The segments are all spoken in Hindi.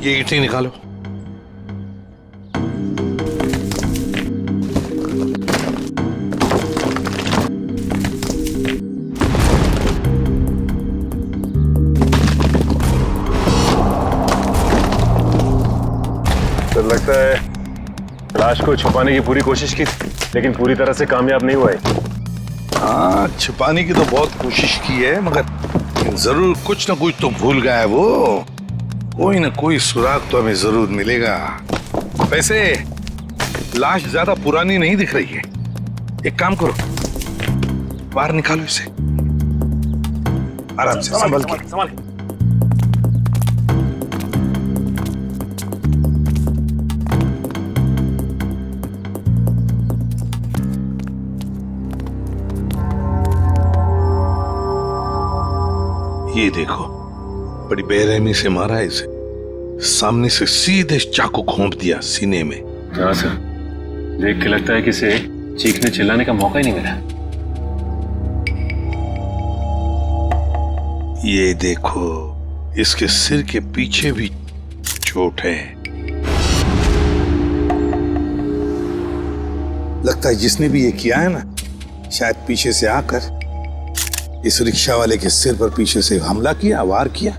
ये ईंटें निकालो। तो लगता है लाश को छुपाने की पूरी कोशिश की, लेकिन पूरी तरह से कामयाब नहीं हुआ है। हाँ, छुपाने की तो बहुत कोशिश की है, मगर जरूर कुछ ना कुछ तो भूल गया है वो। कोई ना कोई सुराग तो हमें जरूर मिलेगा। वैसे लाश ज्यादा पुरानी नहीं दिख रही है। एक काम करो, बाहर निकालो इसे आराम से, संभल के। ये देखो, बड़ी बेरहमी से मारा है इसे। सामने से सीधे चाकू घोंप दिया सीने में। हाँ सर, देख के लगता है कि इसे चीखने चिल्लाने का मौका ही नहीं मिला। ये देखो, इसके सिर के पीछे भी चोट है। लगता है जिसने भी ये किया है ना, शायद पीछे से आकर इस रिक्शा वाले के सिर पर पीछे से हमला किया, वार किया।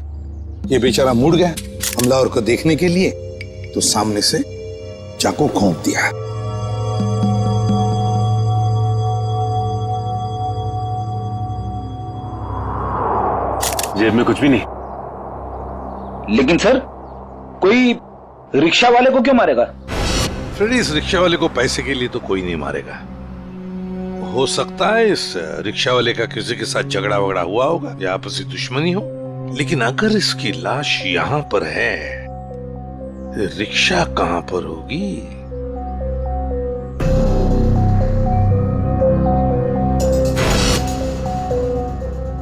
ये बेचारा मुड़ गया हमलावर को देखने के लिए, तो सामने से चाकू घोंप दिया। जेब में कुछ भी नहीं। लेकिन सर, कोई रिक्शा वाले को क्यों मारेगा? फ्रेडी, इस रिक्शा वाले को पैसे के लिए तो कोई नहीं मारेगा। हो सकता है इस रिक्शा वाले का किसी के साथ झगड़ा वगड़ा हुआ होगा या आपसी दुश्मनी हो, लेकिन अगर इसकी लाश यहाँ पर है, रिक्शा कहाँ पर होगी?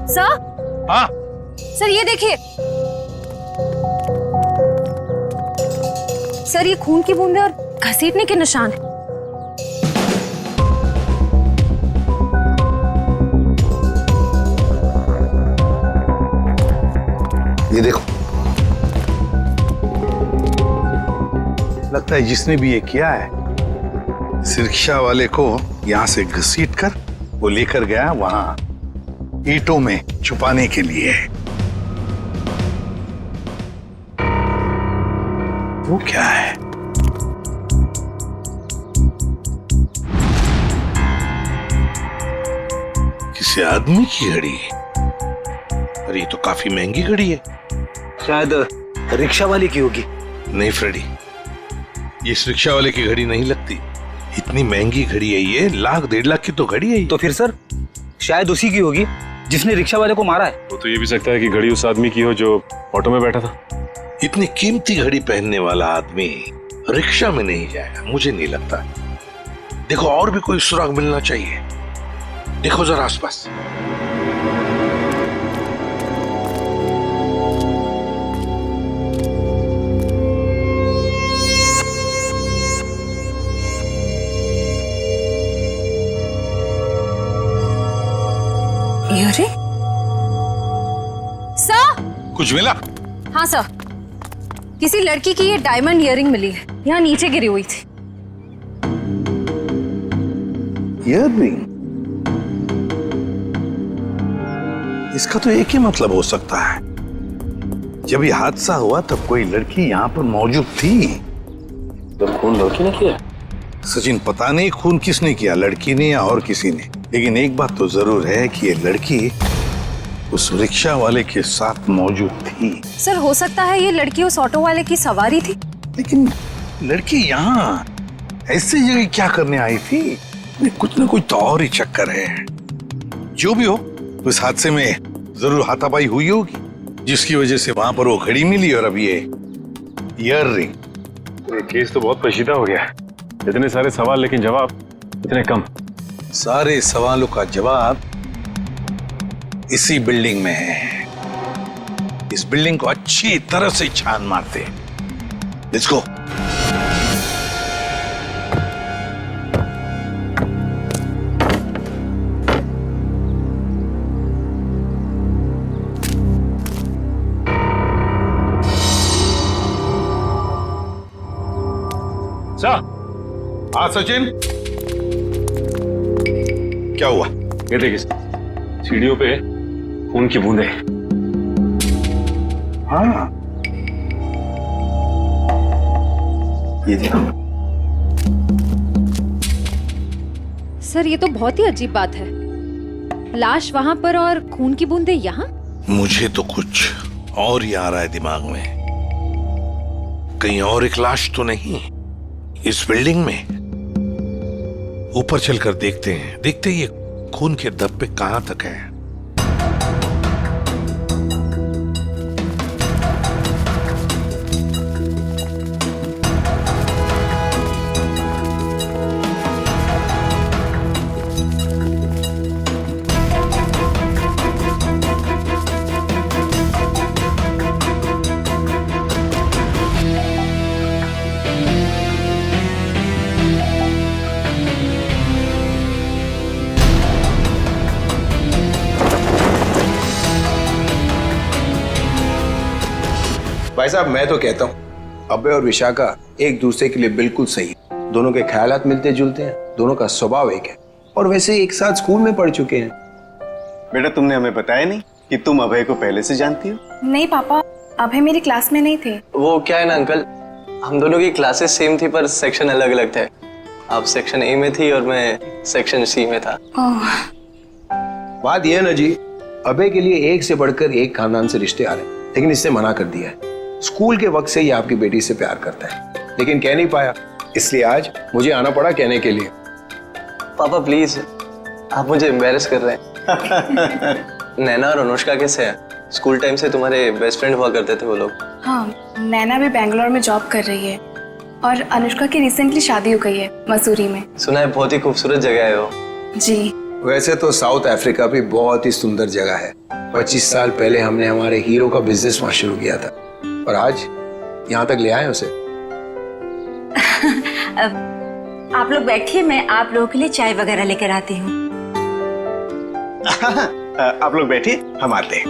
सर? हाँ सर, ये देखिए सर, ये खून की बूंदें और घसीटने के निशान हैं। ये देखो, लगता है जिसने भी ये किया है, इस रिक्शा वाले को यहां से घसीट कर वो लेकर गया वहां ईंटों में छुपाने के लिए। वो क्या है? किसी आदमी की घड़ी? अरे ये तो काफी महंगी घड़ी है। शायद रिक्शा वाले की होगी। नहीं फ्रेडी, ये इस रिक्शा वाले की घड़ी नहीं लगती। इतनी महंगी घड़ी है ये, 1,00,000-1,50,000 की तो घड़ी है ये। तो फिर सर, शायद उसी की होगी जिसने रिक्शा वाले को मारा है। वो तो ये भी सकता है कि घड़ी उस आदमी की हो जो ऑटो में बैठा था। इतनी कीमती घड़ी पहनने वाला आदमी रिक्शा में नहीं जाएगा, मुझे नहीं लगता। देखो, और भी कोई सुराग मिलना चाहिए। देखो जरा आसपास। अरे सर! कुछ मिला? हाँ सर, किसी लड़की की ये डायमंड इयररिंग मिली है, यहाँ नीचे गिरी हुई थी। इयररिंग? इसका तो एक ही मतलब हो सकता है, जब ये हादसा हुआ तब कोई लड़की यहाँ पर मौजूद थी। तो खून लड़की ने किया? सचिन, पता नहीं खून किसने किया, लड़की ने या और किसी ने, लेकिन एक बात तो जरूर है कि ये लड़की उस रिक्शा वाले के साथ मौजूद थी। सर, हो सकता है ये लड़की उस ऑटो वाले की सवारी थी। लेकिन लड़की यहाँ ऐसी जगह क्या करने आई थी? कुछ ना कुछ तो और ही चक्कर है। जो भी हो, उस हादसे में जरूर हाथापाई हुई होगी, जिसकी वजह से वहां पर वो घड़ी मिली और अब ये इयररिंग। ये केस तो बहुत पेचीदा हो गया। इतने सारे सवाल लेकिन जवाब इतने कम। सारे सवालों का जवाब इसी बिल्डिंग में है। इस बिल्डिंग को अच्छी तरह से छान मारते हैं। Let's go. सर, हाँ सचिन, क्या हुआ? ये देखिए सर, सीढ़ियों पे खून की बूंदें। हाँ, ये देखो। सर ये तो बहुत ही अजीब बात है, लाश वहां पर और खून की बूंदें यहाँ। मुझे तो कुछ और ही आ रहा है दिमाग में। कहीं और एक लाश तो नहीं इस बिल्डिंग में? ऊपर चलकर देखते हैं, देखते ये खून के धब्बे कहां तक है। भाई साहब, मैं तो कहता हूँ अभय और विशाखा एक दूसरे के लिए बिल्कुल सही है। दोनों के ख्यालात मिलते जुलते हैं, दोनों का स्वभाव एक है, और वैसे एक साथ स्कूल में पढ़ चुके हैं। बेटा, तुमने हमें बताया नहीं कि तुम अभय को पहले से जानती हो? नहीं पापा, अभय मेरी क्लास में नहीं थे। वो क्या है ना अंकल, हम दोनों की क्लासेस सेम थी पर सेक्शन अलग अलग थे। आप सेक्शन ए में थी और मैं सेक्शन सी में था। बात यह है ना जी, अभय के लिए एक से बढ़कर एक खानदान से रिश्ते आ रहे हैं, लेकिन इससे मना कर दिया है। स्कूल के वक्त से ये आपकी बेटी से प्यार करता है, लेकिन कह नहीं पाया, इसलिए आज मुझे आना पड़ा कहने के लिए। पापा प्लीज, आप मुझे एम्बैरेस कर रहे हैं। नैना और अनुष्का कैसे हैं? स्कूल टाइम से तुम्हारे बेस्ट फ्रेंड हुआ करते थे वो लोग। हाँ, नैना भी बेंगलोर में जॉब कर रही है और अनुष्का की रिसेंटली शादी हो गई है मसूरी में। सुना है बहुत ही खूबसूरत जगह है वो। जी। वैसे तो साउथ अफ्रीका भी बहुत ही सुंदर जगह है। 25 साल पहले हमने हमारे हीरो का बिजनेस वहां शुरू किया था और आज यहाँ तक ले आए उसे। आप लोग बैठिए, मैं आप लोगों के लिए चाय वगैरह लेकर आती हूँ। आप लोग बैठिए, हम आते हैं।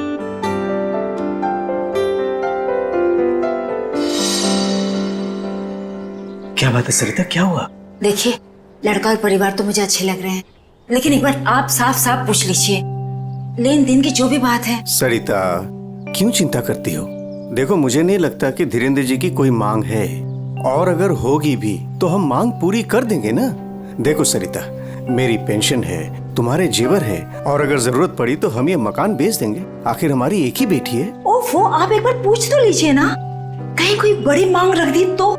क्या बात है सरिता, क्या हुआ? देखिए, लड़का और परिवार तो मुझे अच्छे लग रहे हैं, लेकिन एक बार आप साफ साफ पूछ लीजिए, लेन देन की जो भी बात है। सरिता, क्यों चिंता करती हो? देखो, मुझे नहीं लगता कि धीरेन्द्र जी की कोई मांग है, और अगर होगी भी तो हम मांग पूरी कर देंगे ना। देखो सरिता, मेरी पेंशन है, तुम्हारे जेवर है, और अगर जरूरत पड़ी तो हम ये मकान बेच देंगे। आखिर हमारी एक ही बेटी है। ओफो, आप एक बार पूछ तो लीजिए ना, कहीं कोई बड़ी मांग रख दी तो।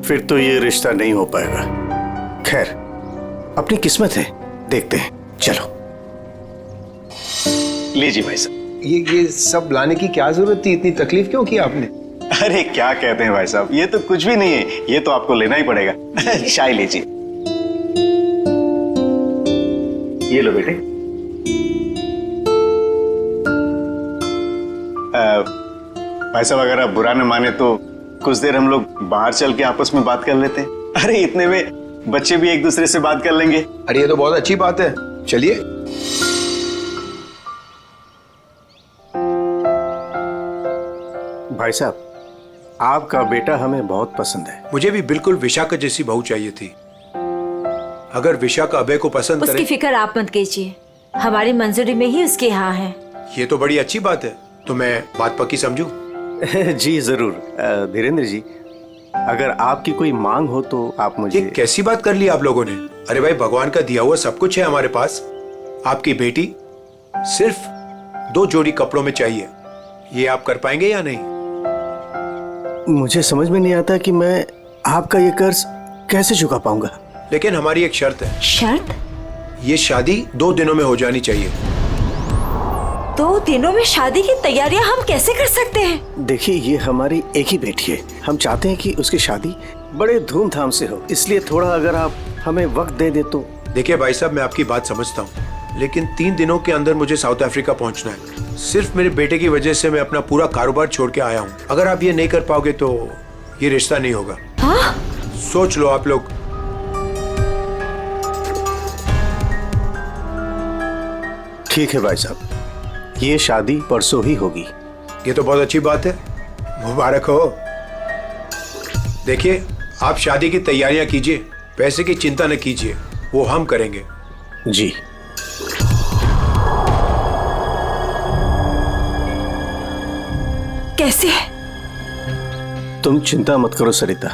फिर तो ये रिश्ता नहीं हो पाएगा। खैर, अपनी किस्मत है, देखते हैं। चलो लीजिए भाई साहब। ये सब लाने की क्या जरूरत थी? इतनी तकलीफ क्यों की आपने? अरे क्या कहते हैं भाई साहब, ये तो कुछ भी नहीं है, ये तो आपको लेना ही पड़ेगा। चाय लीजिए। ये लो बेटे। भाई साहब, अगर आप बुरा न माने तो कुछ देर हम लोग बाहर चल के आपस में बात कर लेते हैं। अरे इतने में बच्चे भी एक दूसरे से बात कर लेंगे। अरे ये तो बहुत अच्छी बात है, चलिए। भाई साहब, आपका बेटा हमें बहुत पसंद है। मुझे भी बिल्कुल विशाखा जैसी बहू चाहिए थी। अगर विशाखा अभय को पसंद उसकी करे, फिक्र आप मत कीजिए, हमारी मंजूरी में ही उसके यहाँ है। ये तो बड़ी अच्छी बात है, तो मैं बात पक्की समझूं? जी जरूर। धीरेन्द्र जी, अगर आपकी कोई मांग हो तो आप मुझे। ये कैसी बात कर ली आप लोगों ने? अरे भाई, भगवान का दिया हुआ सब कुछ है हमारे पास। आपकी बेटी सिर्फ 2 जोड़ी कपड़ों में चाहिए, ये आप कर पाएंगे या नहीं? मुझे समझ में नहीं आता कि मैं आपका ये कर्ज कैसे चुका पाऊंगा। लेकिन हमारी एक शर्त है। शर्त? ये शादी 2 दिनों में हो जानी चाहिए। 2 दिनों में शादी की तैयारियां हम कैसे कर सकते हैं? देखिए, ये हमारी एक ही बेटी है, हम चाहते हैं कि उसकी शादी बड़े धूमधाम से हो, इसलिए थोड़ा अगर आप हमें वक्त दे दे तो। देखिए भाई साहब, मैं आपकी बात समझता हूँ, लेकिन 3 दिनों के अंदर मुझे साउथ अफ्रीका पहुंचना है। सिर्फ मेरे बेटे की वजह से मैं अपना पूरा कारोबार छोड़ के आया हूँ। अगर आप ये नहीं कर पाओगे तो ये रिश्ता नहीं होगा। हाँ? सोच लो आप लोग। ठीक है भाई साहब, ये शादी परसों ही होगी। ये तो बहुत अच्छी बात है, मुबारक हो। देखिए, आप शादी की तैयारियां कीजिए, पैसे की चिंता न कीजिए, वो हम करेंगे। जी। कैसे? तुम चिंता मत करो सरिता,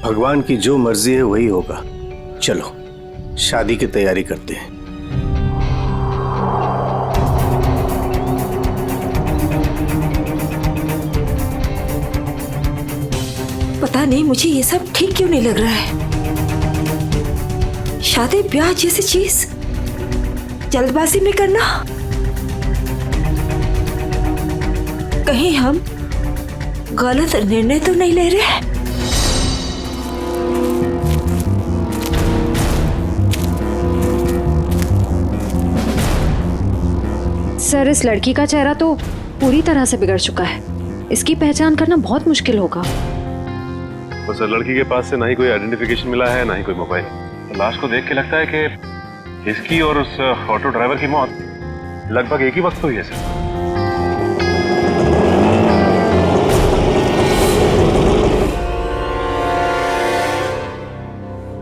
भगवान की जो मर्जी है वही होगा। चलो शादी की तैयारी करते हैं। पता नहीं मुझे ये सब ठीक क्यों नहीं लग रहा है। शादी ब्याह जैसी चीज जल्दबाजी में करना, कहीं हम गलत निर्णय तो नहीं ले रहे? सर, इस लड़की का चेहरा तो पूरी तरह से बिगड़ चुका है। इसकी पहचान करना बहुत मुश्किल होगा। तो सर, लड़की के पास से ना ही कोई आइडेंटिफिकेशन मिला है, ना ही कोई मोबाइल। तो लाश को देख के लगता है कि इसकी और उस ऑटो ड्राइवर की मौत लगभग एक ही वक्त हुई है सर।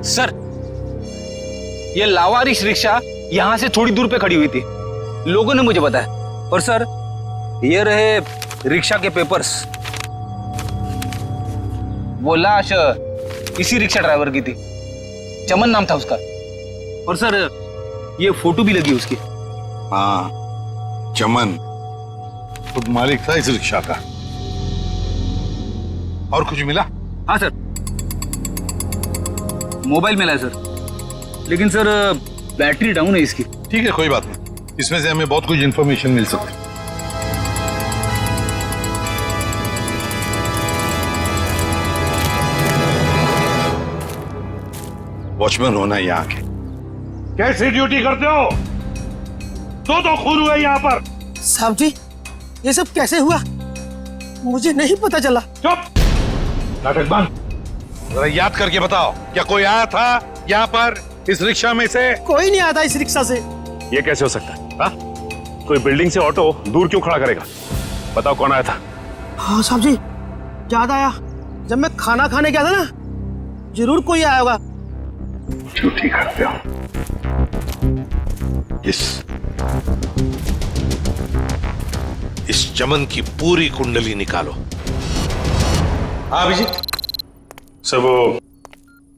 सर, ये लावारिश रिक्शा यहाँ से थोड़ी दूर पे खड़ी हुई थी, लोगों ने मुझे बताया। और सर, ये रहे रिक्शा के पेपर्स। वो लाश इसी रिक्शा ड्राइवर की थी, चमन नाम था उसका। और सर, ये फोटो भी लगी उसकी। हाँ, चमन खुद मालिक था इस रिक्शा का। और कुछ मिला? हाँ सर, मोबाइल मिला है सर, लेकिन सर बैटरी डाउन है इसकी। ठीक है, कोई बात नहीं, इसमें से हमें बहुत कुछ इंफॉर्मेशन मिल सकती है। वॉचमैन होना यहाँ के। कैसी ड्यूटी करते हो? दो खून हुए यहाँ पर। साहब जी, ये सब कैसे हुआ? मुझे नहीं पता चला। चुप, नाटक बंद। जरा याद करके बताओ, क्या कोई आया था यहाँ पर इस रिक्शा में से? कोई नहीं आया था इस रिक्शा से। ये कैसे हो सकता है? हाँ? कोई बिल्डिंग से ऑटो दूर क्यों खड़ा करेगा? बताओ कौन आया था? हाँ साहब जी, याद आया, जब मैं खाना खाने गया था ना, जरूर कोई आया होगा। झूठी करते हो। इस चमन की पूरी कुंडली निकालो। हाँ अभिजीत। सर, वो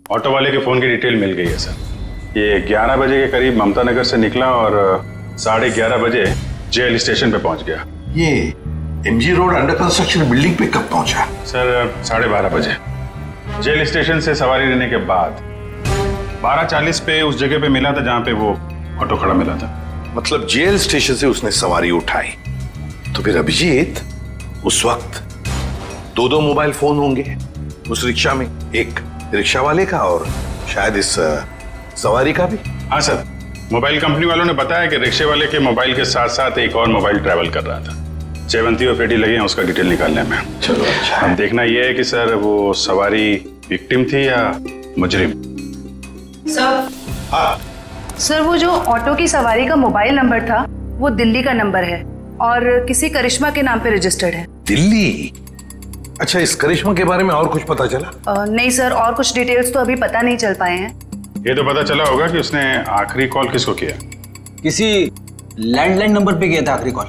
ऑटो वाले के फोन की डिटेल मिल गई है सर। ये 11 बजे के करीब ममता नगर से निकला और 11:30 बजे जेल स्टेशन पे पहुंच गया। ये MG road under construction building पे कब पहुंचा? सर 12:30 बजे। जेल स्टेशन से सवारी लेने के बाद 12:40 पे उस जगह पे मिला था जहां पे वो ऑटो खड़ा मिला था। मतलब जेल स्टेशन से उसने सवारी उठाई, तो फिर अभिजीत उस वक्त दो मोबाइल फोन होंगे उस रिक्शा में, एक रिक्शा वाले का और शायद इस सवारी का भी। हाँ सर, मोबाइल कंपनी वालों ने बताया कि रिक्शे वाले के मोबाइल के साथ साथ एक और मोबाइल ट्रैवल कर रहा था। जयवंती और पेटी लगे हैं उसका डिटेल निकालने में। चलो अच्छा। अब देखना यह है कि सर वो सवारी विक्टिम थी या मुजरिम। सर, हाँ सर, वो जो ऑटो की सवारी का मोबाइल नंबर था वो दिल्ली का नंबर है और किसी करिश्मा के नाम पे रजिस्टर्ड है। दिल्ली? अच्छा, इस करिश्मा के बारे में और कुछ पता चला? नहीं सर, और कुछ डिटेल्स तो अभी पता नहीं चल पाए हैं। ये तो पता चला होगा कि उसने आखिरी कॉल किसको किया। किसी लैंडलाइन नंबर पे किया था आखिरी कॉल।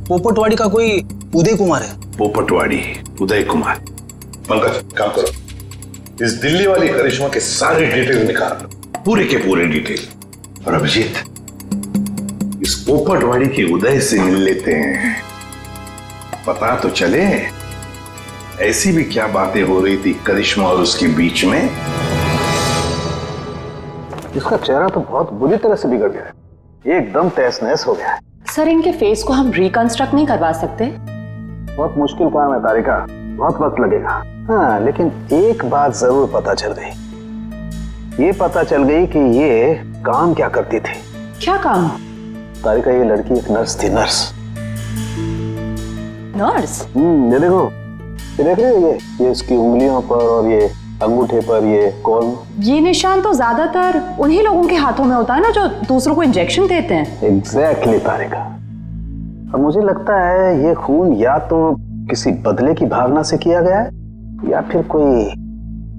पोपटवाड़ी का कोई उदय कुमार है। पोपटवाड़ी उदय कुमार। पंकज, काम करो, इस दिल्ली वाली करिश्मा के सारे डिटेल निकाल, पूरे के पूरे डिटेल। और अभिजीत, इस पोपटवाड़ी के उदय से मिल लेते हैं, पता तो चले ऐसी भी क्या बातें हो रही थी करिश्मा और उसके बीच में। इसका चेहरा तो बहुत बुरी तरह से बिगड़ गया है, एकदम तहस नहस हो गया है। सर, इनके फेस को हम रिकंस्ट्रक्ट नहीं करवा सकते? बहुत मुश्किल काम है तारिका, बहुत वक्त लगेगा। हाँ, लेकिन एक बात जरूर पता चल गई। ये पता चल गई कि ये काम क्या करती थी। क्या काम? तारिका, ये लड़की एक नर्स थी। नर्स? ये देखो, ये देख रहे हो, ये इसकी उंगलियों पर और ये अंगूठे पर ये कॉल। ये निशान तो ज्यादातर उन्हीं लोगों के हाथों में होता है ना जो दूसरों को इंजेक्शन देते हैं। एग्जैक्टली तारिका। अब मुझे लगता है ये खून या तो किसी बदले की भावना से किया गया है या फिर कोई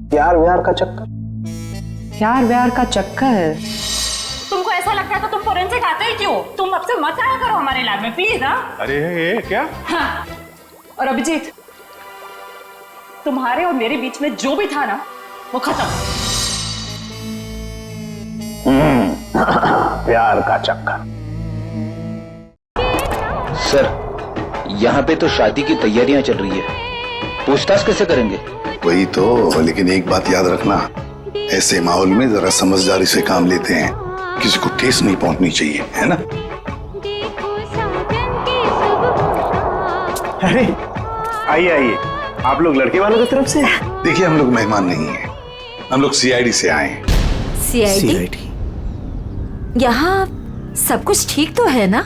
प्यार व्यार का चक्कर? प्यार व्यार का चक्कर? तुमको ऐसा लगता है तो तुम फोरेंसिक आते ही क्यों? तुम अब से मत आया करो हमारे लैब में प्लीज। ना अरे ये क्या? हाँ। और अभिजीत, तुम्हारे और मेरे बीच में जो भी था ना वो खत्म। प्यार का चक्कर। सर, यहाँ पे तो शादी की तैयारियां चल रही है, पूछताछ कैसे करेंगे? वही तो, लेकिन एक बात याद रखना, ऐसे माहौल में जरा समझदारी से काम लेते हैं, किसी को ठेस नहीं पहुंचनी चाहिए, है ना? अरे आइए आइए, आप लोग लड़के वालों की तरफ से? देखिए, हम लोग मेहमान नहीं हैं, हम लोग सीआईडी से आए हैं। सीआईडी? यहाँ सब कुछ ठीक तो है ना?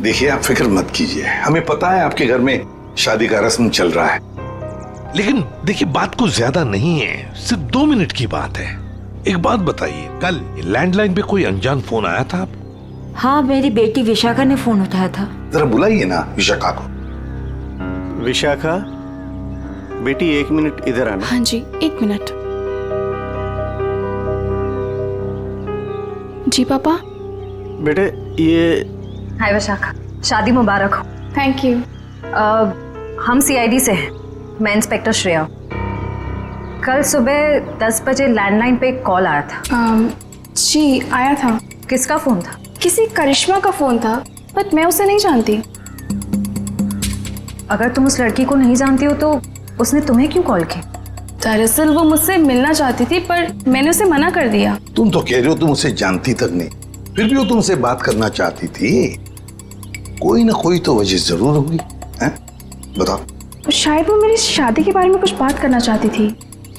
देखिए, आप फिक्र मत कीजिए, हमें पता है आपके घर में शादी का रस्म चल रहा है, लेकिन देखिए बात को ज्यादा नहीं है, सिर्फ 2 मिनट की बात है। एक बात बताइए, कल लैंडलाइन पे कोई अनजान फोन आया था आपको? हाँ, मेरी बेटी विशाखा ने फोन उठाया था। जरा बुलाइए ना विशाखा को। विशाखा बेटी, 1 मिनट इधर आना। हाँ जी, 1 मिनट। जी पापा। बेटे ये। हाय विशाखा, शादी मुबारक हो। Thank you. हम सीआईडी से हैं, मैं इंस्पेक्टर श्रेया। कल सुबह 10 बजे लैंडलाइन पे एक कॉल आया था। जी आया था। किसका फोन था? किसी करिश्मा का फोन था, बट मैं उसे नहीं जानती। अगर तुम उस लड़की को नहीं जानती हो तो उसने तुम्हें क्यों कॉल की? दरअसल वो मुझसे मिलना चाहती थी, पर मैंने उसे मना कर दिया। तुम तो कह रहे हो तुम उसे जानती तक नहीं, फिर भी वो तुमसे बात करना चाहती थी। कोई ना कोई तो वजह जरूर होगी, हैं? बताओ। शायद वो मेरी शादी के बारे में कुछ बात करना चाहती थी।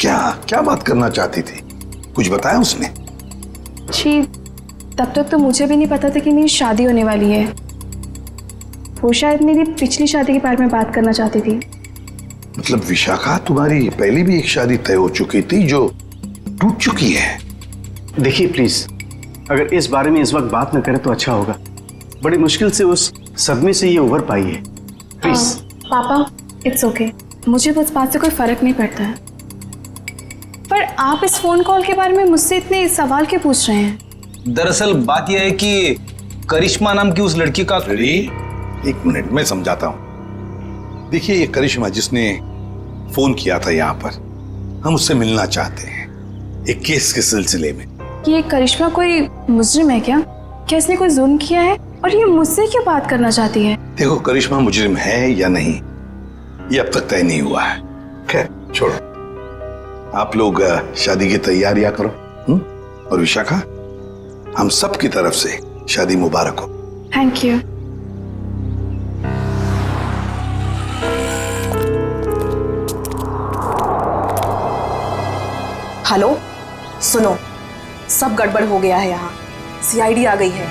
क्या क्या बात करना चाहती थी? कुछ बताया उसने? जी, तब तक तो मुझे भी नहीं पता था कि मेरी शादी होने वाली है। वो शायद मेरी पिछली शादी के बारे में बात करना चाहती थी। मतलब विशाखा, तुम्हारी पहले भी एक शादी तय हो चुकी थी जो टूट चुकी है। देखिए प्लीज, अगर इस बारे में इस वक्त बात न करें तो अच्छा होगा। बड़ी मुश्किल से उस सदमे से ये उभर पाई है। प्लीज। पापा, इट्स ओके, मुझे उस बात से कोई फर्क नहीं पड़ता है। पर आप इस फोन कॉल के बारे में मुझसे इतने सवाल क्यों पूछ रहे हैं? दरअसल बात यह है कि करिश्मा नाम की उस लड़की का। एक मिनट, मैं समझाता हूँ। देखिए, ये करिश्मा जिसने फोन किया था यहाँ पर, हम उससे मिलना चाहते हैं एक केस के सिलसिले में। ये करिश्मा कोई मुजरिम है क्या? क्या इसने कोई जुल्म किया है और ये मुझसे क्यों बात करना चाहती है? देखो, करिश्मा मुजरिम है या नहीं ये अब तक तय नहीं हुआ है। खैर छोड़ो, आप लोग शादी की तैयारियां करो। और विशाखा, हम सब की तरफ से शादी मुबारक हो। Thank you. हेलो, सुनो, सब गड़बड़ हो गया है यहाँ। सीआईडी आ गई है।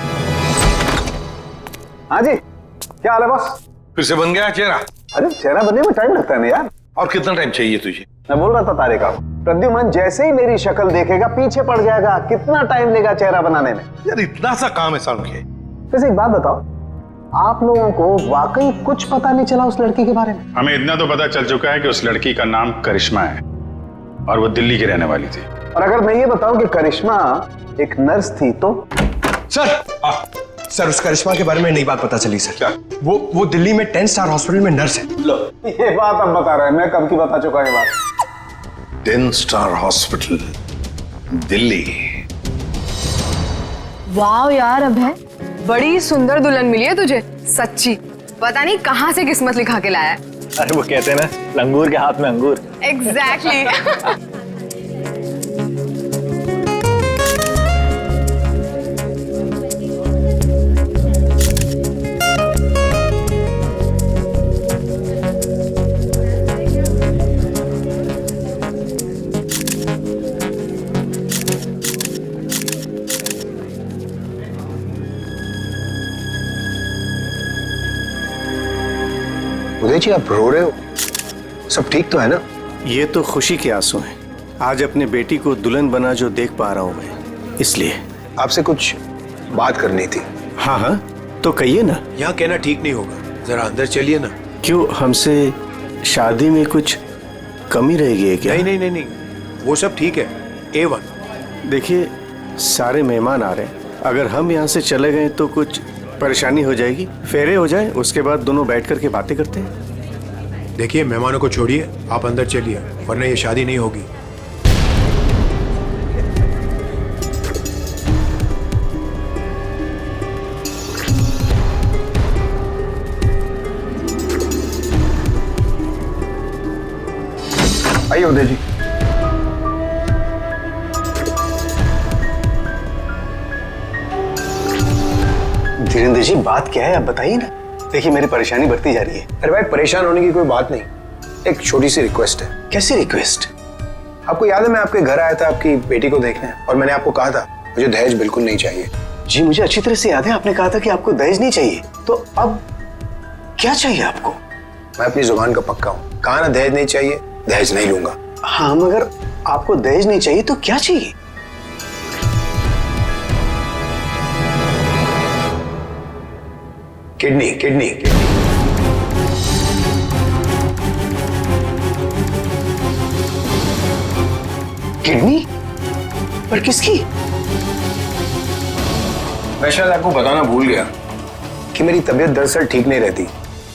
हाँ जी, क्या हाल है बॉस? फिर से बन गया चेहरा? अरे चेहरा बनने में टाइम लगता है ना यार। और कितना टाइम चाहिए तुझे? मैं बोल रहा था तारिका, प्रद्युमन जैसे ही मेरी शक्ल देखेगा पीछे पड़ जाएगा। कितना टाइम लेगा चेहरा बनाने में? यार इतना सा काम है सारुण के। वैसे एक बात बताओ, आप लोगों को वाकई कुछ पता नहीं चला उस लड़की के बारे में? हमें इतना तो पता चल चुका है कि उस लड़की का नाम करिश्मा है और वो दिल्ली की रहने वाली थी। और अगर मैं ये बताऊं कि करिश्मा एक नर्स थी तो? सर, उस करिश्मा के बारे में नई बात पता चली सर। क्या? वो दिल्ली में 10 स्टार हॉस्पिटल में नर्स है। लो, ये बात अब बता रहे हैं, मैं कब की बता चुका ये बात। 10 स्टार हॉस्पिटल दिल्ली। वाह यार अभय, बड़ी सुंदर दुल्हन मिली है तुझे, सच्ची। पता नहीं कहाँ से किस्मत लिखा के लाया है। अरे वो कहते हैं ना, लंगूर के हाथ में अंगूर। एग्जैक्टली। उदय जी, आप रो रहे हो? सब ठीक तो है ना? ये तो खुशी के आंसू हैं। आज अपने बेटी को दुल्हन बना जो देख पा रहा हूं मैं, इसलिए। आपसे कुछ बात करनी थी। हाँ हाँ, तो कहिए ना। यहाँ कहना ठीक नहीं होगा, जरा अंदर चलिए ना। क्यों, हमसे शादी में कुछ कमी रहेगी है क्या? नहीं नहीं नहीं नहीं, वो सब ठीक है, A1। देखिए सारे मेहमान आ रहे हैं, अगर हम यहाँ से चले गए तो कुछ परेशानी हो जाएगी। फेरे हो जाए, उसके बाद दोनों बैठ करके बातें करते हैं। देखिए मेहमानों को छोड़िए, आप अंदर चलिए, वरना ये शादी नहीं होगी। आइए उदय जी। धीरेन्द्र जी, बात क्या है आप बताइए ना। देखिए मेरी परेशानी बढ़ती जा रही है। अरे भाई परेशान होने की कोई बात नहीं, एक छोटी सी रिक्वेस्ट है। कैसी रिक्वेस्ट? आपको याद है मैं आपके घर आया था आपकी बेटी को देखने, और मैंने आपको कहा था मुझे दहेज बिल्कुल नहीं चाहिए। जी मुझे अच्छी तरह से याद है, आपने कहा था कि आपको दहेज नहीं चाहिए, तो अब क्या चाहिए आपको? मैं अपनी जुबान का पक्का हूँ, कहा ना दहेज नहीं चाहिए, दहेज नहीं लूंगा। हाँ मगर आपको दहेज नहीं चाहिए तो क्या चाहिए? Kidney kidney kidney. किडनी? पर किसकी? मैं शायद आपको बताना भूल गया कि मेरी तबीयत दरअसल ठीक नहीं रहती,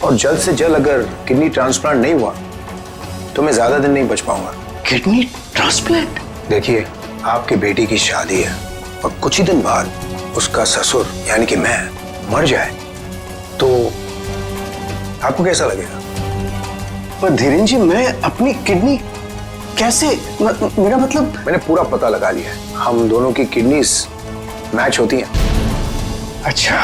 और जल्द से जल्द अगर किडनी ट्रांसप्लांट नहीं हुआ तो मैं ज्यादा दिन नहीं बच पाऊंगा। Kidney transplant? देखिए आपकी बेटी की शादी है, और कुछ ही दिन बाद उसका ससुर यानी कि मैं मर जाए तो आपको कैसा लगेगा? पर धीरेन्द्र जी मैं अपनी किडनी कैसे, मेरा मतलब। मैंने पूरा पता लगा लिया है, हम दोनों की किडनीज मैच होती हैं। अच्छा,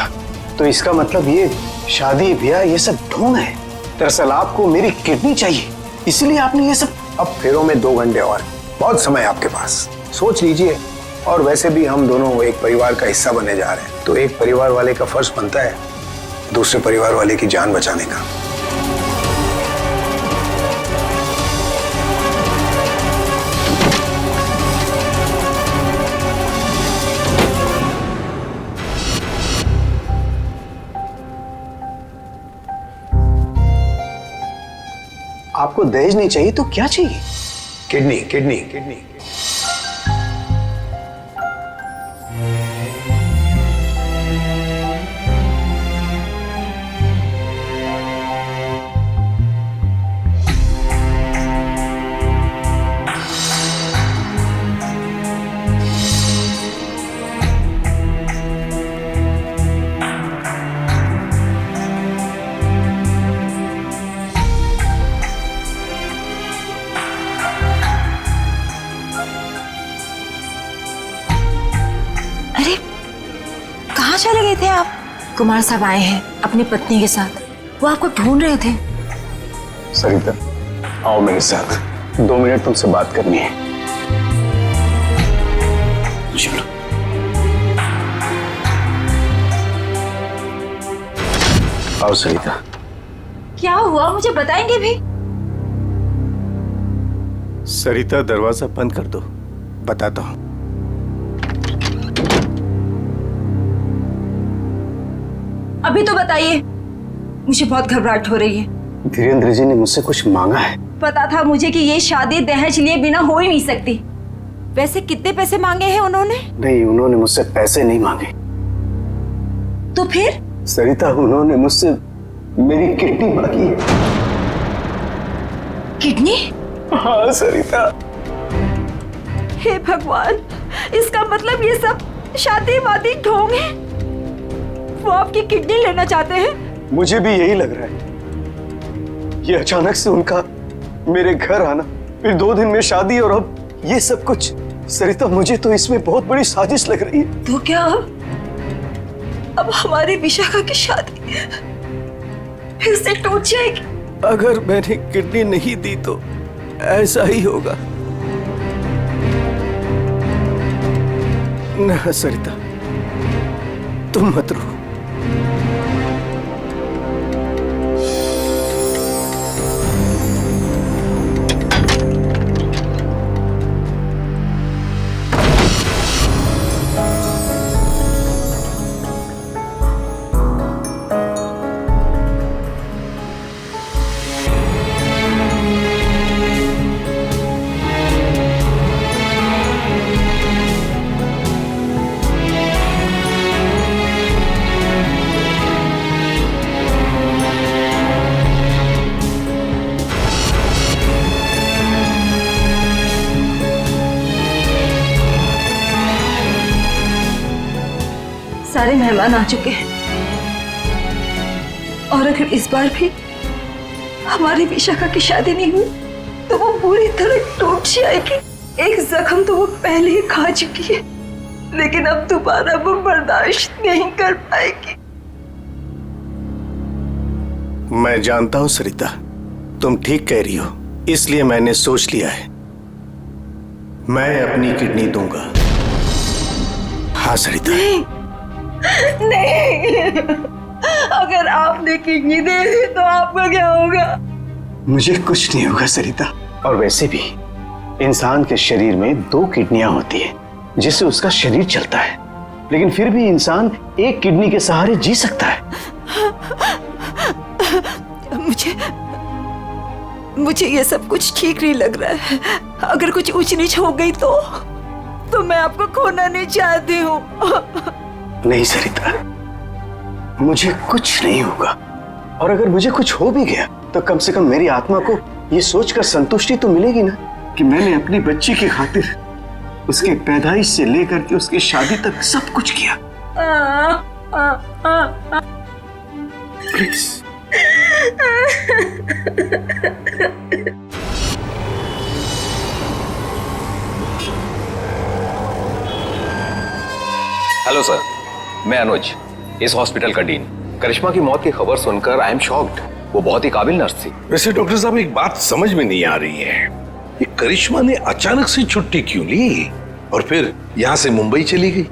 तो इसका मतलब ये शादी ब्याह ये सब ढोंग है। दरअसल आपको मेरी किडनी चाहिए, इसलिए आपने ये सब। अब फेरों में 2 घंटे और, बहुत समय आपके पास, सोच लीजिए। और वैसे भी हम दोनों एक परिवार का हिस्सा बनने जा रहे हैं, तो एक परिवार वाले का फर्ज बनता है दूसरे परिवार वाले की जान बचाने का। आपको दहेज नहीं चाहिए तो क्या चाहिए? Kidney kidney kidney. चले गए थे आप? कुमार साहब आए हैं अपनी पत्नी के साथ, वो आपको ढूंढ रहे थे। सरिता आओ मेरे साथ, 2 मिनट तुमसे बात करनी है। चलो। आओ सरिता। क्या हुआ मुझे बताएंगे भी? सरिता दरवाजा बंद कर दो, बताता हूं। अभी तो बताइए, मुझे बहुत घबराहट हो रही है। धीरेन्द्र जी ने मुझसे कुछ मांगा है। पता था मुझे कि ये शादी दहेज लिए बिना हो ही नहीं सकती। वैसे कितने पैसे मांगे हैं उन्होंने? नहीं, उन्होंने मुझसे पैसे नहीं मांगे। तो फिर? सरिता, उन्होंने मुझसे मेरी किडनी मांगी है। किडनी? हाँ सरिता। हे भगवान, इसका मतलब ये सब शादी वादी ढोंग है। वो आपकी किडनी लेना चाहते हैं? मुझे भी यही लग रहा है। ये अचानक से उनका मेरे घर आना, फिर 2 दिन में शादी, और अब ये सब कुछ। सरिता, मुझे तो इसमें बहुत बड़ी साजिश लग रही है। तो क्या अब हमारी विशाखा की शादी फिर से टूट जाएगी? अगर मैंने किडनी नहीं दी तो ऐसा ही होगा। ना सरिता, तुम मत रो। सारे मेहमान आ चुके हैं और अगर इस बार भी हमारी विशाखा की शादी नहीं हुई तो वो पूरी तरह टूट जाएगी। एक जख्म तो वो पहले ही खा चुकी है, लेकिन अब दोबारा वो बर्दाश्त नहीं कर पाएगी। मैं जानता हूं सरिता, तुम ठीक कह रही हो, इसलिए मैंने सोच लिया है मैं अपनी किडनी दूंगा। हाँ सरिता। नहीं, अगर आपने किडनी दे दी तो आपका क्या होगा? मुझे कुछ नहीं होगा सरिता। और वैसे भी इंसान के शरीर में 2 किडनियां होती है जिससे उसका शरीर चलता है, लेकिन फिर भी इंसान एक किडनी के सहारे जी सकता है। मुझे ये सब कुछ ठीक नहीं लग रहा है। अगर कुछ ऊंच नीच हो गई तो मैं आपको खोना नहीं चाहती हूँ। नहीं सरिता, मुझे कुछ नहीं होगा, और अगर मुझे कुछ हो भी गया तो कम से कम मेरी आत्मा को ये सोचकर संतुष्टि तो मिलेगी ना कि मैंने अपनी बच्ची की खातिर उसके पैदाइश से लेकर के उसकी शादी तक सब कुछ किया। प्लीज। हेलो सर, मैं अनुज, इस हॉस्पिटल का डीन। करिश्मा की मौत की खबर सुनकर आई एम शॉक्ड। वो बहुत ही काबिल नर्स थी। वैसे डॉक्टर साहब एक बात समझ में नहीं आ रही है, ये करिश्मा ने अचानक से छुट्टी क्यों ली और फिर यहाँ से मुंबई चली गई?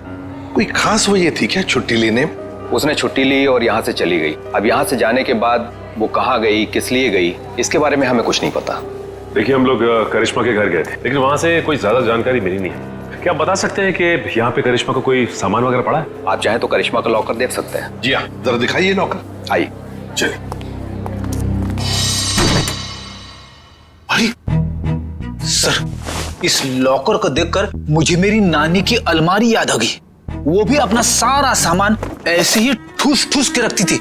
कोई खास वजह थी क्या छुट्टी लेने? उसने छुट्टी ली और यहाँ से चली गई। अब यहाँ से जाने के बाद वो कहाँ गई, किस लिए गई, इसके बारे में हमें कुछ नहीं पता। देखिए, हम लोग करिश्मा के घर गए थे, लेकिन वहाँ से कोई ज्यादा जानकारी मिली नहीं है। क्या आप बता सकते हैं कि यहाँ पे करिश्मा को कोई सामान वगैरह पड़ा है? आप चाहें तो करिश्मा का लॉकर देख सकते हैं। जी हाँ, जरा दिखाइए लॉकर। आइए। चलिए। अरे सर, इस लॉकर को देखकर मुझे मेरी नानी की अलमारी याद आ गई। वो भी अपना सारा सामान ऐसे ही ठूस ठूस के रखती थी।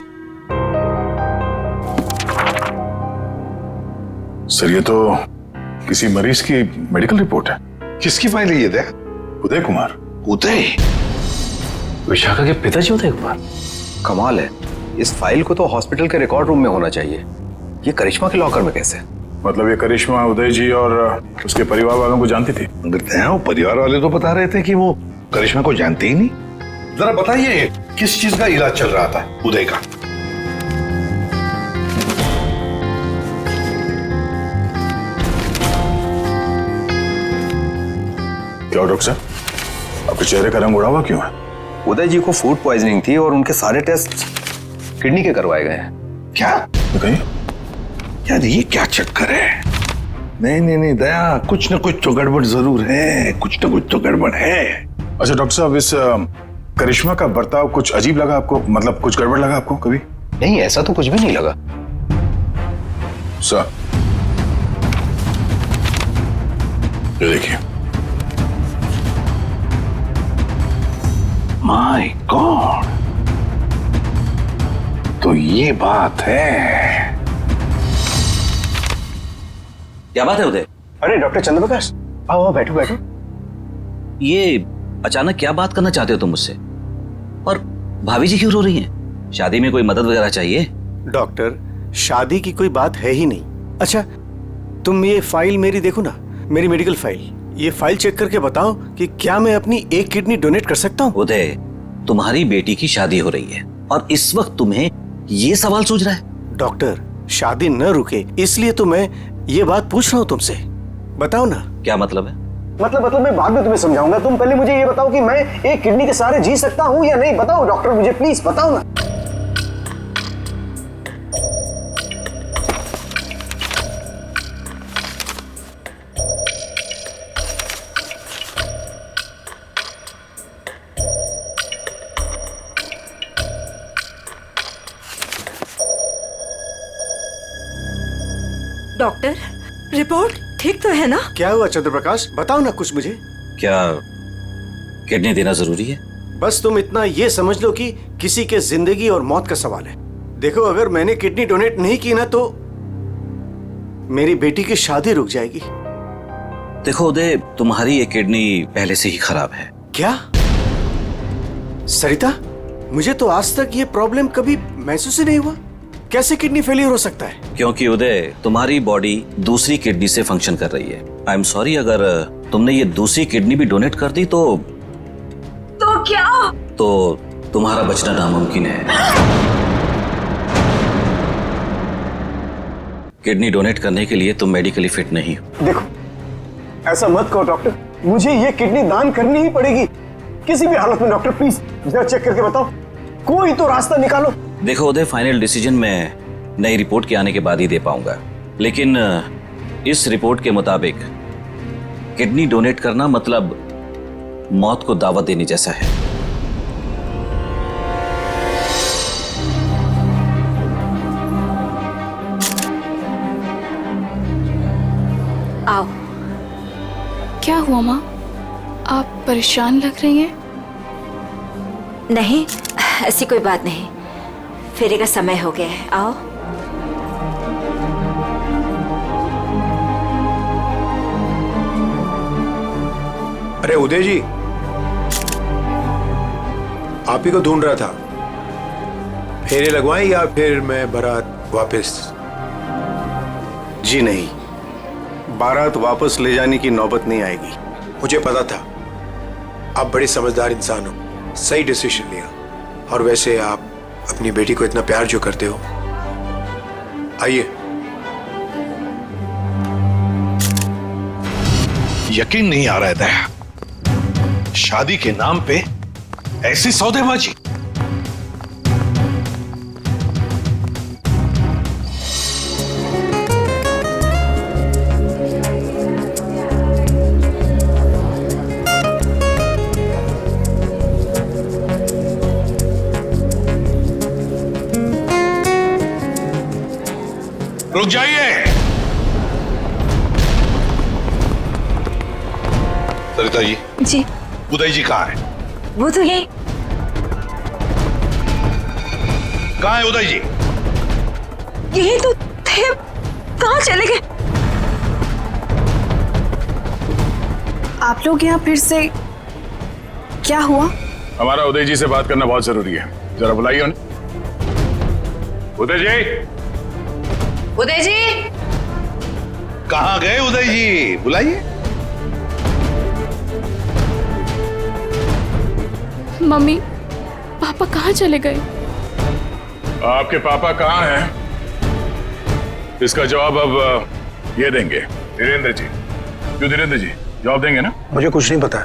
सर, ये तो किसी मरीज की मेडिकल रिपोर्ट है। किसकी फाइल है ये? दे उदय कुमार। उदय? विशाखा के पिताजी उदय कुमार? कमाल है, इस फाइल को तो हॉस्पिटल के रिकॉर्ड रूम में होना चाहिए। ये करिश्मा के लॉकर में कैसे? मतलब ये करिश्मा उदय जी और उसके परिवार वालों को जानती थी? वो परिवार वाले तो बता रहे थे कि वो करिश्मा को जानते ही नहीं। जरा बताइए किस चीज का इलाज चल रहा था उदय का? क्या डॉक्टर साहब, आपके चेहरे का रंग उड़ा हुआ क्यों है? उदय जी को फूड पॉइजनिंग थी और उनके सारे टेस्ट किडनी के करवाए गए हैं। क्या? बताइए। यार ये क्या चक्कर है? नहीं दया, कुछ न कुछ तो गड़बड़ जरूर है, कुछ न कुछ तो गड़बड़ है। अच्छा डॉक्टर साहब, इस करिश्मा का बर्ताव कुछ अजीब लगा आपको? मतलब कुछ गड़बड़ लगा आपको कभी? नहीं, ऐसा तो कुछ भी नहीं लगा। सर, ये देखिए। माय गॉड, तो ये बात है। क्या बात है उदय? अरे डॉक्टर चंद्रप्रकाश, आओ बैठो बैठो। ये अचानक क्या बात करना चाहते हो तुम मुझसे? और भाभी जी क्यों रो रही हैं? शादी में कोई मदद वगैरह चाहिए? डॉक्टर, शादी की कोई बात है ही नहीं। अच्छा, तुम ये फाइल मेरी देखो ना, मेरी मेडिकल फाइल। ये फाइल चेक करके बताओ कि क्या मैं अपनी एक किडनी डोनेट कर सकता हूँ? उदय, तुम्हारी बेटी की शादी हो रही है और इस वक्त तुम्हें ये सवाल सूझ रहा है? डॉक्टर, शादी न रुके इसलिए तो मैं ये बात पूछ रहा हूँ तुमसे। बताओ ना। क्या मतलब है? मतलब मैं बाद में तुम्हें समझाऊंगा। तुम पहले मुझे ये बताओ कि मैं एक किडनी के सहारे जी सकता हूँ या नहीं। बताओ डॉक्टर, मुझे प्लीज बताओ ना। डॉक्टर, रिपोर्ट ठीक तो है ना? क्या हुआ चंद्रप्रकाश, बताओ ना कुछ मुझे। क्या किडनी देना जरूरी है? बस तुम इतना ये समझ लो कि किसी के जिंदगी और मौत का सवाल है। देखो, अगर मैंने किडनी डोनेट नहीं की ना तो मेरी बेटी की शादी रुक जाएगी। देखो उदय, तुम्हारी ये किडनी पहले से ही खराब है। क्या? सरिता, मुझे तो आज तक ये प्रॉब्लम कभी महसूस ही नहीं हुआ। कैसे किडनी फेलियर हो सकता है? क्योंकि उदय, तुम्हारी बॉडी दूसरी किडनी से फंक्शन कर रही है। आई एम सॉरी, अगर तुमने ये दूसरी किडनी भी डोनेट कर दी तो क्या? तो तुम्हारा बचना नामुमकिन है। किडनी डोनेट करने के लिए तुम मेडिकली फिट नहीं हो। देखो, ऐसा मत कहो डॉक्टर, मुझे ये किडनी दान करनी ही पड़ेगी किसी भी हालत में। डॉक्टर प्लीज जरा चेक करके बताओ, कोई तो रास्ता निकालो। देखो उदय, फाइनल डिसीजन मैं नई रिपोर्ट के आने के बाद ही दे पाऊंगा, लेकिन इस रिपोर्ट के मुताबिक किडनी डोनेट करना मतलब मौत को दावत देने जैसा है। आओ। क्या हुआ माँ? आप परेशान लग रही हैं। नहीं, ऐसी कोई बात नहीं, फेरे का समय हो गया है। आओ। अरे उदय जी, आप ही को ढूंढ रहा था। फेरे लगवाएं या फिर मैं बारात वापस? जी नहीं, बारात वापस ले जाने की नौबत नहीं आएगी। मुझे पता था, आप बड़े समझदार इंसान हो, सही डिसीजन लिया। और वैसे आप अपनी बेटी को इतना प्यार जो करते हो, आइए। यकीन नहीं आ रहा है दया, शादी के नाम पे ऐसी सौदेबाजी। रुक जाइए। सरिता जी। जी। उदय जी कहाँ है? वो तो यही। कहाँ है उदय जी? यही तो थे, कहाँ चले गए? आप लोग यहाँ फिर से, क्या हुआ? हमारा उदय जी से बात करना बहुत जरूरी है, जरा बुलाइए उन्हें। उदय जी। उदय जी। कहाँ गए उदय जी? बुलाइए। मम्मी, पापा कहाँ चले गए? आपके पापा कहाँ हैं? इसका जवाब अब ये देंगे धीरेन्द्र जी। क्यों धीरेन्द्र जी, जवाब देंगे ना? मुझे कुछ नहीं पता।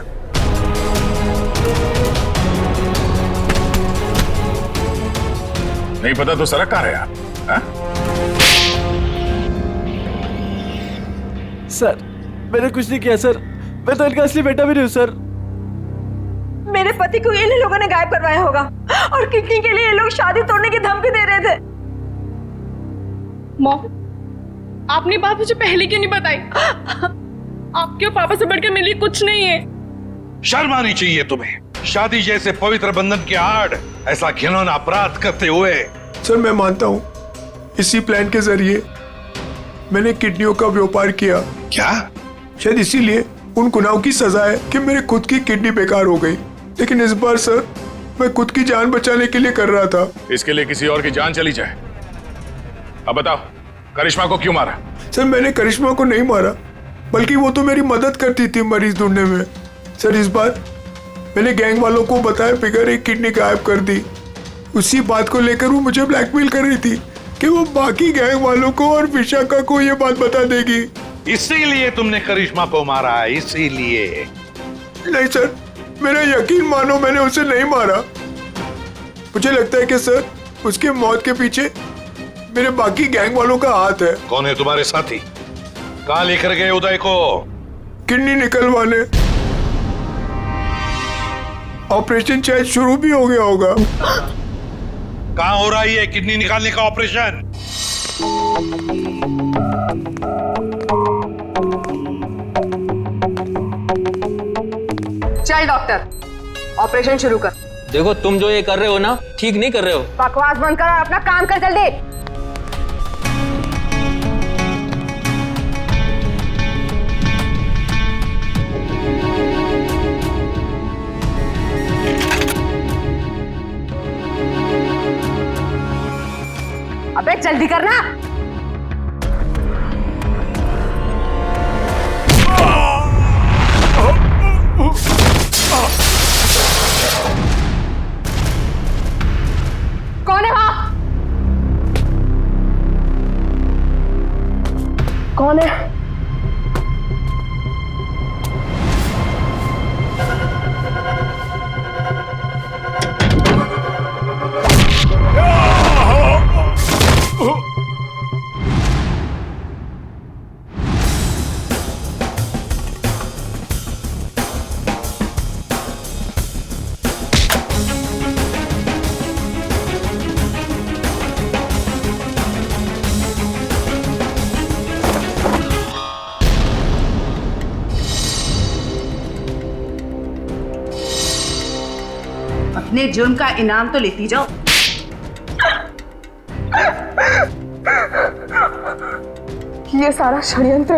नहीं पता तो सड़क कहाँ है आप? सर, मैंने कुछ नहीं किया सर, मैं तो इनका असली बेटा भी नहीं हूँ सर। मेरे पति को इन लोगों ने गायब करवाया होगा और किडनी के लिए ये लोग शादी तोड़ने की धमकी दे रहे थे। मॉम, आपने बात मुझे पहले क्यों नहीं बताई? आपके और पापा से बढ़कर मेरे लिए कुछ नहीं है। शर्म आनी चाहिए तुम्हें। शादी जैसे पवित्र बंधन की आड़ ऐसा घिनौना अपराध करते हुए। सर मैं मानता हूँ, इसी प्लान के जरिए मैंने किडनियों का व्यापार किया। क्या? शायद इसीलिए उन गुनाहों की सजा है कि मेरी खुद की किडनी बेकार हो गई। लेकिन इस बार सर, मैं खुद की जान बचाने के लिए कर रहा था। इसके लिए किसी और की जान चली जाए? अब बताओ, करिश्मा को क्यों मारा? सर मैंने करिश्मा को नहीं मारा, बल्कि वो तो मेरी मदद करती थी मरीज ढूंढने में। सर इस बार मैंने गैंग वालों को बताया बिगैर एक किडनी गायब कर दी। उसी बात को लेकर वो मुझे ब्लैकमेल कर रही थी कि वो बाकी गैंग वालों को और विशाखा को ये बात बता देगी। इसीलिए तुमने करिश्मा को मारा है? इसीलिए? नहीं सर, मेरा यकीन मानो, मैंने उसे नहीं मारा। मुझे लगता है कि सर, उसके मौत के पीछे मेरे बाकी गैंग वालों का हाथ है। कौन है तुम्हारे साथी? कहाँ लेकर गए उदय को? किडनी निकलवाने। ऑपरेशन शायद शुरू भी हो गया होगा। कहाँ हो रहा है ये किडनी निकालने का ऑपरेशन? चल डॉक्टर, ऑपरेशन शुरू कर। देखो, तुम जो ये कर रहे हो ना, ठीक नहीं कर रहे हो। बकवास बंद कर और अपना काम कर जल्दी। जल्दी करना। कौन है वहां? कौन है? अपने जुर्म का इनाम तो लेती जाओ। ये सारा षड्यंत्र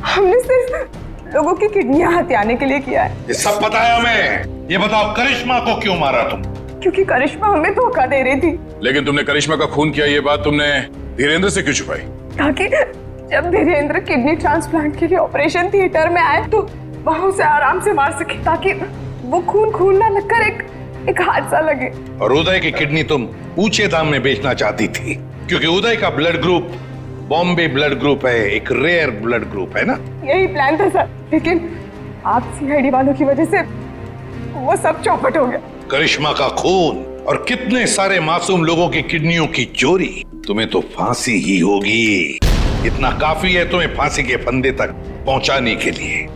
हमने सिर्फ लोगों की किडनियां हथियाने के लिए किया है। ये सब पता है हमें। ये बताओ करिश्मा को क्यों मारा तुम? क्योंकि करिश्मा हमें धोखा दे रही थी। लेकिन तुमने करिश्मा का खून किया, ये बात तुमने धीरेन्द्र से क्यों छुपाई? ताकि जब धीरेन्द्र किडनी ट्रांसप्लांट के लिए ऑपरेशन थिएटर में आए तो वहां उसे आराम से मार सके, ताकि वो खून ना लगकर एक हादसा लगे। और उदय की किडनी तुम ऊंचे दाम में बेचना चाहती थी, क्योंकि उदय का blood group Bombay blood group है, एक रेयर ब्लड ग्रुप है ना। यही प्लान था सर, लेकिन आप सीआईडी वालों की वजह से वो सब चौपट हो गया। करिश्मा का खून और कितने सारे मासूम लोगों की किडनियों की चोरी, तुम्हें तो फांसी ही होगी। इतना काफी है तुम्हें फांसी के फंदे तक पहुंचाने के लिए।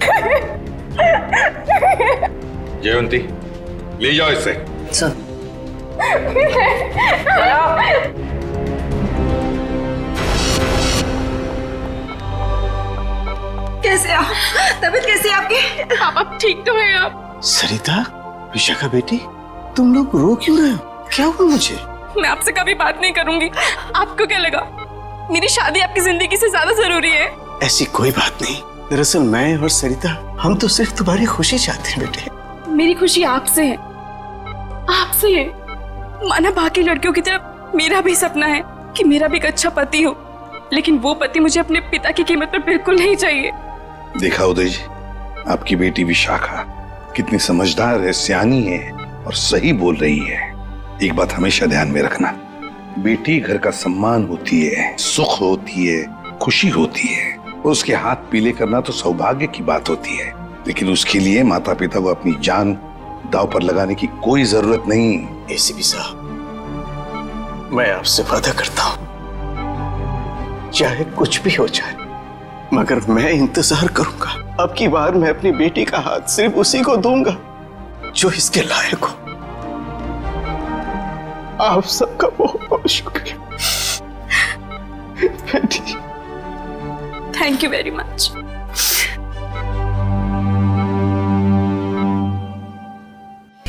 जयवंती, ले जाओ इसे। सर। कैसे आप? तबीयत कैसी है आपकी? पापा ठीक तो है आप? सरिता, विशाखा बेटी, तुम लोग रो क्यों रहे हो? क्या हुआ मुझे? मैं आपसे कभी बात नहीं करूंगी। आपको क्या लगा मेरी शादी आपकी जिंदगी से ज्यादा जरूरी है? ऐसी कोई बात नहीं। दरअसल मैं और सरिता, हम तो सिर्फ तुम्हारी खुशी चाहते हैं बेटे। मेरी खुशी आपसे है, आपसे है। माना बाकी लड़कियों की तरह मेरा भी सपना है कि मेरा भी एक अच्छा पति हो, लेकिन वो पति मुझे अपने पिता की कीमत पर बिल्कुल नहीं चाहिए। देखा उदय जी, आपकी बेटी विशाखा कितनी समझदार है, सियानी है और सही बोल रही है। एक बात हमेशा ध्यान में रखना, बेटी घर का सम्मान होती है, सुख होती है, खुशी होती है। उसके हाथ पीले करना तो सौभाग्य की बात होती है, लेकिन उसके लिए माता पिता को अपनी जान दांव पर लगाने की कोई जरूरत नहीं। एसीपी साहब, मैं आपसे वादा करता हूं, चाहे कुछ भी हो जाए, मगर मैं इंतजार करूंगा। अब की बार मैं अपनी बेटी का हाथ सिर्फ उसी को दूंगा जो इसके लायक हो। आप सबका बहुत बहुत शुक्रिया बेटी। Thank you very much.